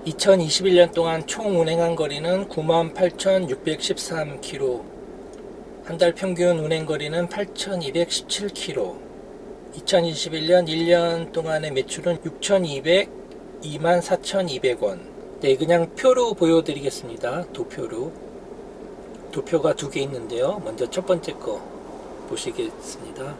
2021년 동안 총 운행한 거리는 98,613km, 한 달 평균 운행거리는 8,217km, 2021년 1년 동안의 매출은 6,224,200원. 네, 그냥 표로 보여드리겠습니다. 도표가 두 개 있는데요. 먼저 첫 번째 거 보시겠습니다.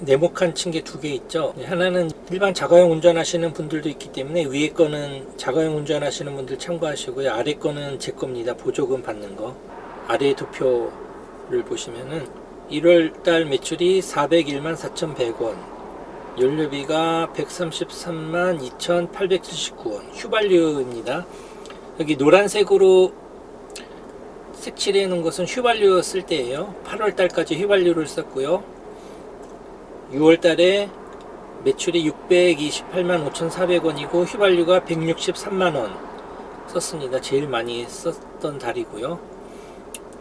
네모칸 친 게 두 개 있죠. 하나는 일반 자가용 운전하시는 분들도 있기 때문에 위에 거는 자가용 운전하시는 분들 참고하시고요. 아래 거는 제 겁니다. 보조금 받는 거. 아래 도표를 보시면은 1월달 매출이 401만 4,100원, 연료비가 133만 2,879원, 휘발유입니다. 여기 노란색으로 색칠해 놓은 것은 휘발유 쓸 때예요. 8월달까지 휘발유를 썼고요. 6월달에 매출이 628만 5,400원이고 휘발유가 163만원 썼습니다. 제일 많이 썼던 달이고요.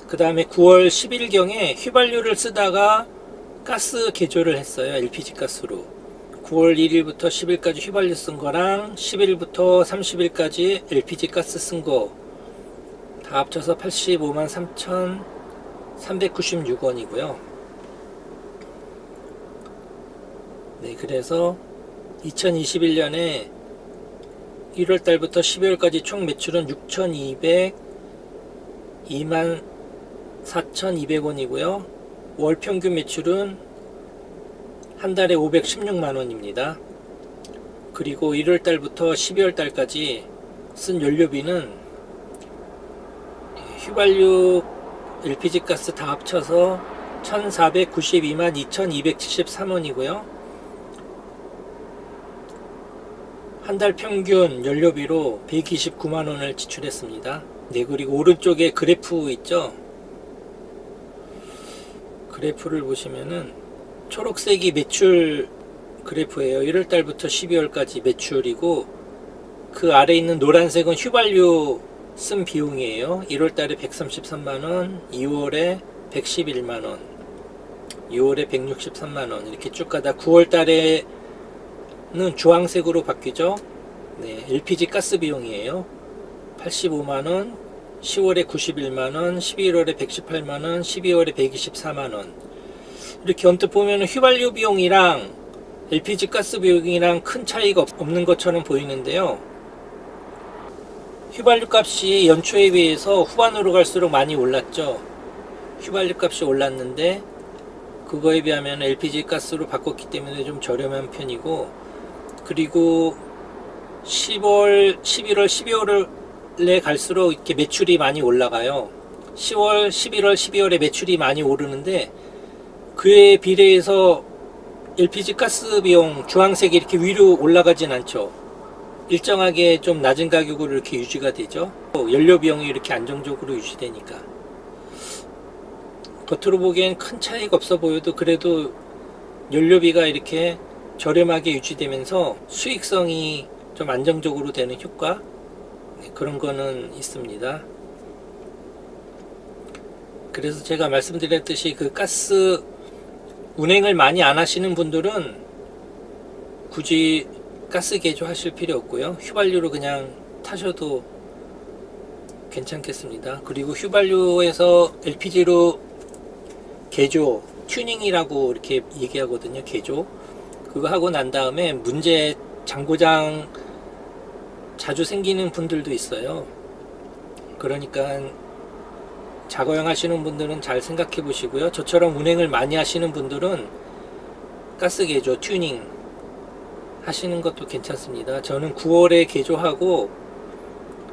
그 다음에 9월 10일경에 휘발유를 쓰다가 가스 개조를 했어요. LPG 가스로. 9월 1일부터 10일까지 휘발유 쓴 거랑 10일부터 30일까지 LPG 가스 쓴 거 다 합쳐서 85만 3,396원이고요. 네, 그래서 2021년에 1월달부터 12월까지 총 매출은 6,202만 4,200원이고요. 월 평균 매출은 한 달에 516만원입니다. 그리고 1월달부터 12월달까지 쓴 연료비는 휘발유, LPG 가스 다 합쳐서 1,492만 2,273원이고요. 한 달 평균 연료비로 129만원을 지출했습니다. 네, 그리고 오른쪽에 그래프 있죠? 그래프를 보시면은 초록색이 매출 그래프예요. 1월달부터 12월까지 매출이고, 그 아래 있는 노란색은 휘발유 쓴 비용이에요. 1월달에 133만원, 2월에 111만원, 6월에 163만원, 이렇게 쭉 가다 9월달에는 주황색으로 바뀌죠. 네, LPG 가스 비용이에요. 85만원, 10월에 91만원, 11월에 118만원, 12월에 124만원. 이렇게 언뜻 보면 휘발유 비용이랑 LPG 가스 비용이랑 큰 차이가 없는 것처럼 보이는데요. 휘발유 값이 연초에 비해서 후반으로 갈수록 많이 올랐죠. 휘발유 값이 올랐는데 그거에 비하면 LPG 가스로 바꿨기 때문에 좀 저렴한 편이고, 그리고 10월, 11월, 12월에 갈수록 이렇게 매출이 많이 올라가요. 10월, 11월, 12월에 매출이 많이 오르는데 그에 비례해서 LPG 가스 비용 주황색이 이렇게 위로 올라가진 않죠. 일정하게 좀 낮은 가격으로 이렇게 유지가 되죠. 연료 비용이 이렇게 안정적으로 유지되니까. 겉으로 보기엔 큰 차이가 없어 보여도 그래도 연료비가 이렇게 저렴하게 유지되면서 수익성이 좀 안정적으로 되는 효과, 그런 거는 있습니다. 그래서 제가 말씀드렸듯이 그 가스 운행을 많이 안 하시는 분들은 굳이 가스 개조 하실 필요 없고요. 휘발유로 그냥 타셔도 괜찮겠습니다. 그리고 휘발유에서 LPG로 개조, 튜닝이라고 이렇게 얘기하거든요. 개조. 그거 하고 난 다음에 장고장 자주 생기는 분들도 있어요. 그러니까 자가용 하시는 분들은 잘 생각해 보시고요. 저처럼 운행을 많이 하시는 분들은 가스 개조, 튜닝 하시는 것도 괜찮습니다. 저는 9월에 개조하고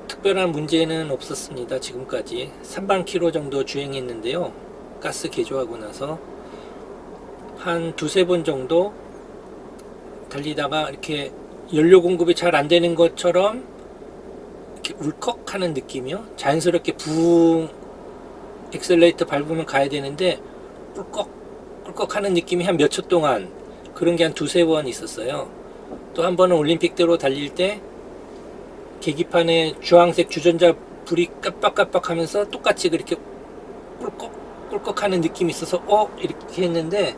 특별한 문제는 없었습니다. 지금까지 3만 킬로 정도 주행했는데요. 가스 개조하고 나서 한 두세 번 정도 달리다가 이렇게 연료 공급이 잘 안 되는 것처럼 이렇게 울컥 하는 느낌이요. 자연스럽게 붕 엑셀레이터 밟으면 가야 되는데 꿀꺽 하는 느낌이 한 몇 초 동안, 그런 게 한 두세 번 있었어요. 또 한 번은 올림픽대로 달릴 때 계기판에 주황색 주전자 불이 깜빡깜빡 하면서 똑같이 그렇게 꿀꺽 하는 느낌이 있어서 이렇게 했는데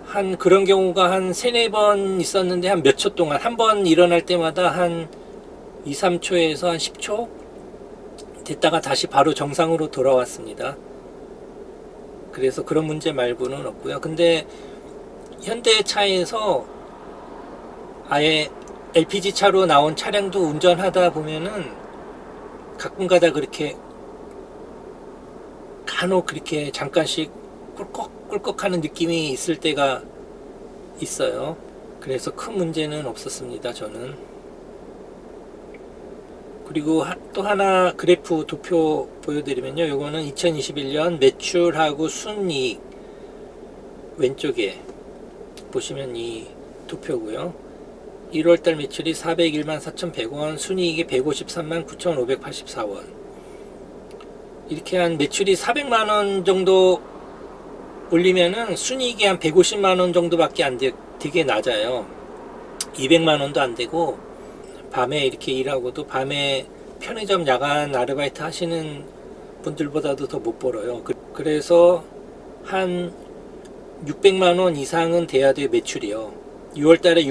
한 그런 경우가 한 3-4번 있었는데 한 몇 초 동안 한 번 일어날 때마다 한 2-3초에서 한 10초 됐다가 다시 바로 정상으로 돌아왔습니다. 그래서 그런 문제 말고는 없고요. 근데 현대차에서 아예 LPG 차로 나온 차량도 운전하다 보면은 가끔가다 그렇게 간혹 그렇게 잠깐씩 꿀꺽꿀꺽 하는 느낌이 있을 때가 있어요. 그래서 큰 문제는 없었습니다, 저는. 그리고 또 하나 그래프 도표 보여드리면요, 요거는 2021년 매출하고 순이익, 왼쪽에 보시면 이 도표고요. 1월달 매출이 401만 4,100원, 순이익이 153만 9,584원. 이렇게 한 매출이 400만원 정도 올리면은 순이익이 한 150만원 정도밖에 안 되게 낮아요. 200만원도 안 되고, 밤에 이렇게 일하고도 밤에 편의점 야간 아르바이트 하시는 분들보다도 더 못 벌어요. 그래서 한 600만원 이상은 돼야 돼요, 매출이요. 6월달에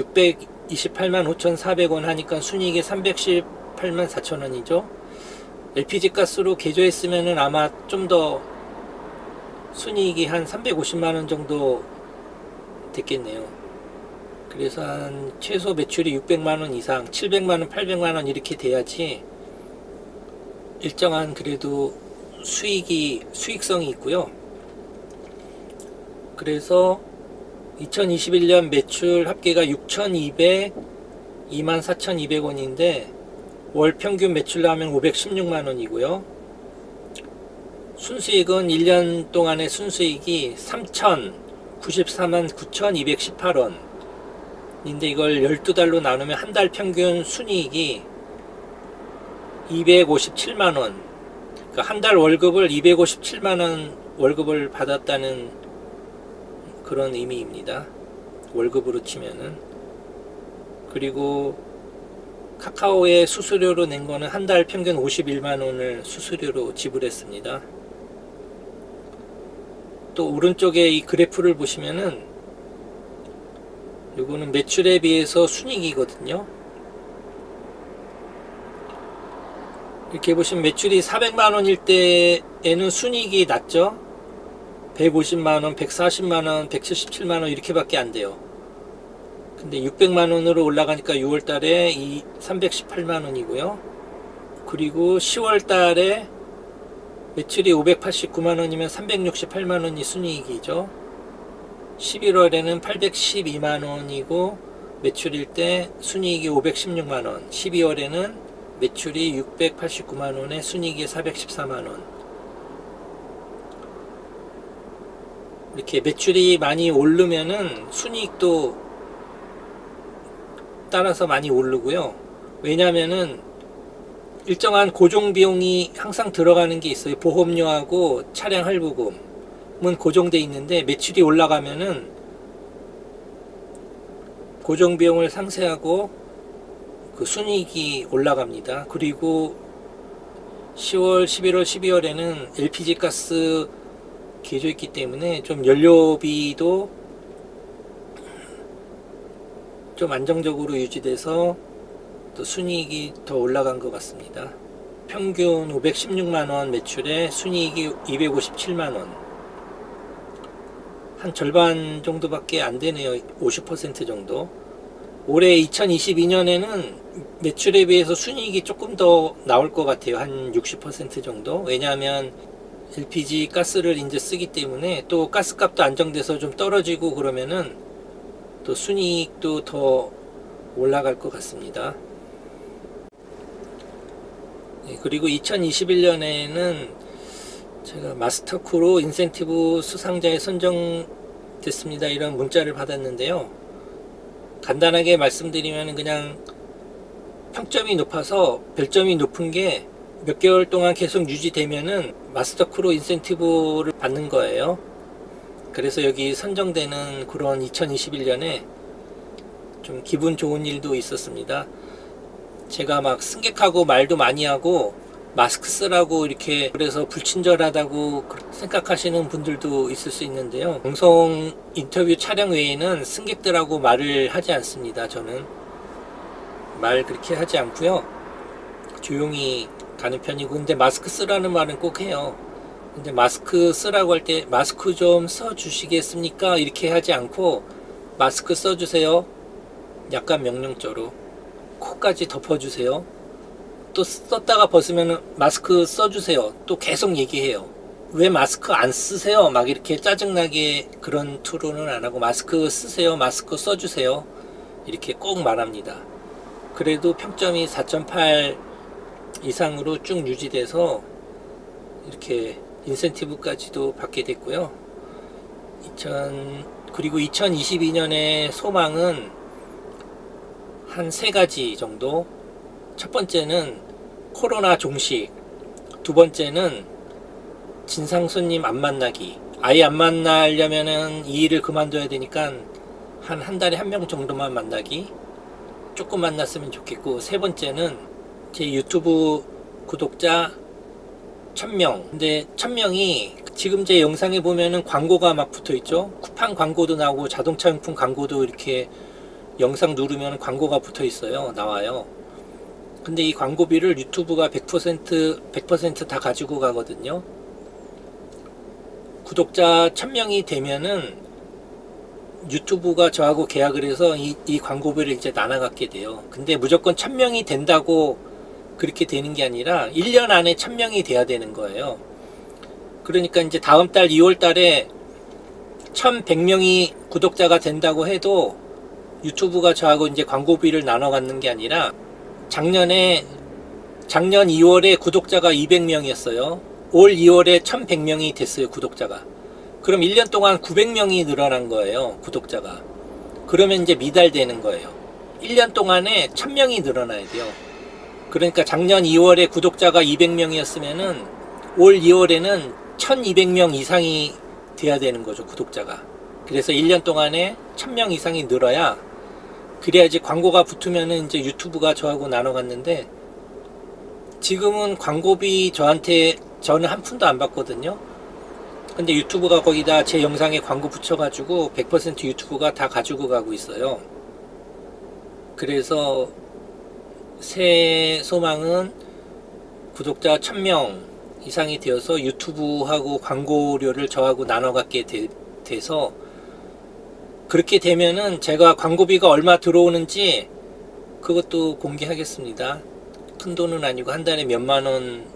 628만 5,400원 하니까 순이익이 318만 4천원이죠. LPG 가스로 개조했으면은 아마 좀 더 순이익이 한 350만원 정도 됐겠네요. 그래서 한 최소 매출이 600만원 이상, 700만원, 800만원 이렇게 돼야지 일정한 그래도 수익성이 있고요. 그래서 2021년 매출 합계가 24,200원인데 월 평균 매출로 하면 516만원이고요. 순수익은 1년 동안의 순수익이 3,094만 9,218원 인데 이걸 12달로 나누면 한 달 평균 순이익이 257만원, 그러니까 한 달 월급을 257만원 월급을 받았다는 그런 의미입니다. 월급으로 치면은. 그리고 카카오의 수수료로 낸 거는 한 달 평균 51만원을 수수료로 지불했습니다. 또 오른쪽에 이 그래프를 보시면은 요거는 매출에 비해서 순이익이거든요. 이렇게 보시면 매출이 400만원일 때에는 순이익이 낮죠. 150만원, 140만원, 177만원 이렇게 밖에 안 돼요. 근데 600만원으로 올라가니까 6월달에 이 318만원이고요. 그리고 10월달에 매출이 589만원이면 368만원이 순이익이죠. 11월에는 812만원이고 매출일 때 순이익이 516만원, 12월에는 매출이 689만원에 순이익이 414만원. 이렇게 매출이 많이 오르면은 순이익도 따라서 많이 오르고요. 왜냐면은 일정한 고정 비용이 항상 들어가는 게 있어요. 보험료하고 차량 할부금은 고정돼 있는데 매출이 올라가면은 고정 비용을 상쇄하고 그 순이익이 올라갑니다. 그리고 10월, 11월, 12월에는 LPG 가스 개조했기 때문에 좀 연료비도 좀 안정적으로 유지돼서 또 순이익이 더 올라간 것 같습니다. 평균 516만원 매출에 순이익이 257만원, 한 절반 정도밖에 안 되네요. 50% 정도. 올해 2022년에는 매출에 비해서 순이익이 조금 더 나올 것 같아요. 한 60% 정도. 왜냐하면 LPG 가스를 이제 쓰기 때문에 또 가스값도 안정돼서 좀 떨어지고 그러면은 또 순이익도 더 올라갈 것 같습니다. 그리고 2021년에는 제가 마스터크로 인센티브 수상자에 선정됐습니다 이런 문자를 받았는데요. 간단하게 말씀드리면 그냥 평점이 높아서 별점이 높은 게 몇 개월 동안 계속 유지되면은 마스터크로 인센티브를 받는 거예요. 그래서 여기 선정되는 그런 2021년에 좀 기분 좋은 일도 있었습니다. 제가 막 승객하고 말도 많이 하고 마스크 쓰라고 이렇게 그래서 불친절하다고 생각하시는 분들도 있을 수 있는데요. 방송 인터뷰 촬영 외에는 승객들하고 말을 하지 않습니다. 저는 말 그렇게 하지 않고요. 조용히 가는 편이고, 근데 마스크 쓰라는 말은 꼭 해요. 근데 마스크 쓰라고 할 때 마스크 좀 써 주시겠습니까? 이렇게 하지 않고 마스크 써 주세요. 약간 명령조로. 코까지 덮어주세요. 또 썼다가 벗으면 마스크 써주세요. 또 계속 얘기해요. 왜 마스크 안 쓰세요? 막 이렇게 짜증나게 그런 투로는 안 하고 마스크 쓰세요. 마스크 써주세요. 이렇게 꼭 말합니다. 그래도 평점이 4.8 이상으로 쭉 유지돼서 이렇게 인센티브까지도 받게 됐고요. 그리고 2022년의 소망은 한 3가지 정도. 첫 번째는 코로나 종식, 두 번째는 진상 손님 안 만나기. 아예 안 만나려면은 이 일을 그만둬야 되니까 한 달에 1명 정도만 만나기. 조금 만났으면 좋겠고, 세 번째는 제 유튜브 구독자 1000명. 근데 1000명이 지금 제 영상에 보면은 광고가 막 붙어 있죠. 쿠팡 광고도 나오고 자동차 용품 광고도 이렇게 영상 누르면 광고가 붙어 있어요. 나와요. 근데 이 광고비를 유튜브가 100% 다 가지고 가거든요. 구독자 1000명이 되면은 유튜브가 저하고 계약을 해서 이 광고비를 이제 나눠갖게 돼요. 근데 무조건 1000명이 된다고 그렇게 되는 게 아니라 1년 안에 1000명이 돼야 되는 거예요. 그러니까 이제 다음 달 2월 달에 1100명이 구독자가 된다고 해도 유튜브가 저하고 이제 광고비를 나눠 갖는 게 아니라 작년 2월에 구독자가 200명이었어요. 올 2월에 1100명이 됐어요, 구독자가. 그럼 1년 동안 900명이 늘어난 거예요, 구독자가. 그러면 이제 미달되는 거예요. 1년 동안에 1000명이 늘어나야 돼요. 그러니까 작년 2월에 구독자가 200명이었으면은 올 2월에는 1200명 이상이 돼야 되는 거죠, 구독자가. 그래서 1년 동안에 1000명 이상이 늘어야, 그래야지 광고가 붙으면은 이제 유튜브가 저하고 나눠 갔는데, 지금은 광고비 저는 한 푼도 안 받거든요. 근데 유튜브가 거기다 제 영상에 광고 붙여가지고 100% 유튜브가 다 가지고 가고 있어요. 그래서 새 소망은 구독자 1000명 이상이 되어서 유튜브하고 광고료를 저하고 나눠 갖게 돼서, 그렇게 되면은 제가 광고비가 얼마 들어오는지 그것도 공개하겠습니다. 큰 돈은 아니고 한 달에 몇만 원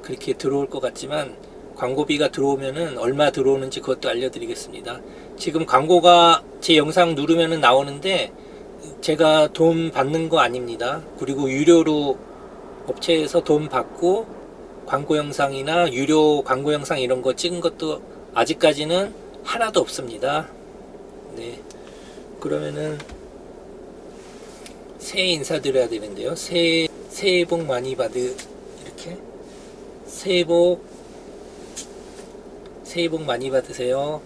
그렇게 들어올 것 같지만, 광고비가 들어오면은 얼마 들어오는지 그것도 알려드리겠습니다. 지금 광고가 제 영상 누르면은 나오는데 제가 돈 받는 거 아닙니다. 그리고 유료로 업체에서 돈 받고 광고 영상이나 유료 광고 영상 이런 거 찍은 것도 아직까지는 하나도 없습니다. 네, 그러면은 새해 인사드려야 되는데요. 새해 복 많이 이렇게 새해 복 많이 받으세요.